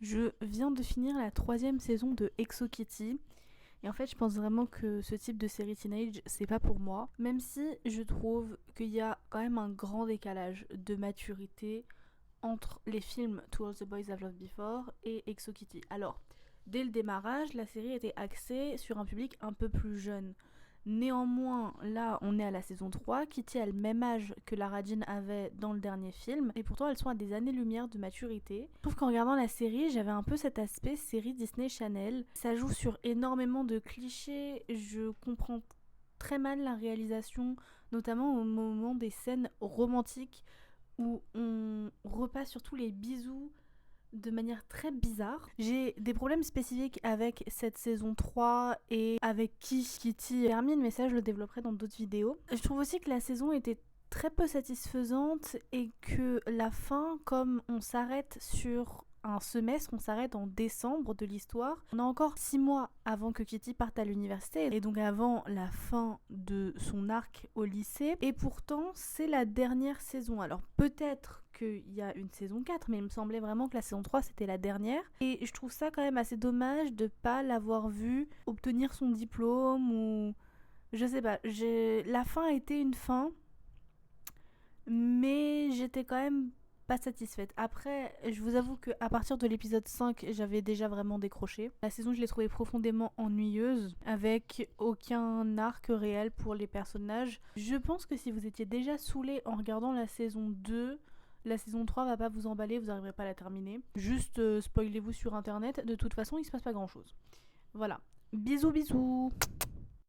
Je viens de finir la 3e saison de Exo Kitty. Et en fait, je pense vraiment que ce type de série teenage, c'est pas pour moi. Même si je trouve qu'il y a quand même un grand décalage de maturité entre les films To All the Boys I've Loved Before et Exo Kitty. Alors, dès le démarrage, la série était axée sur un public un peu plus jeune. Néanmoins, là, on est à la saison 3. Kitty a le même âge que Lara Jean avait dans le dernier film. Et pourtant, elles sont à des années-lumière de maturité. Je trouve qu'en regardant la série, j'avais un peu cet aspect série Disney Channel. Ça joue sur énormément de clichés. Je comprends très mal la réalisation, notamment au moment des scènes romantiques où on repasse surtout les bisous de manière très bizarre. J'ai des problèmes spécifiques avec cette saison 3 et avec Kitty termine, mais ça je le développerai dans d'autres vidéos. Je trouve aussi que la saison était très peu satisfaisante et que la fin, comme on s'arrête sur un semestre, on s'arrête en décembre de l'histoire. On a encore 6 mois avant que Kitty parte à l'université et donc avant la fin de son arc au lycée. Et pourtant, c'est la dernière saison. Alors peut-être qu'il y a une saison 4, mais il me semblait vraiment que la saison 3 c'était la dernière. Et je trouve ça quand même assez dommage de pas l'avoir vu obtenir son diplôme ou... Je sais pas, la fin a été une fin, mais j'étais quand même pas satisfaite. Après, je vous avoue qu'à partir de l'épisode 5, j'avais déjà vraiment décroché. La saison, je l'ai trouvée profondément ennuyeuse, avec aucun arc réel pour les personnages. Je pense que si vous étiez déjà saoulé en regardant la saison 2, la saison 3 va pas vous emballer, vous n'arriverez pas à la terminer. Juste spoilez-vous sur internet, de toute façon, il se passe pas grand chose. Voilà. Bisous bisous.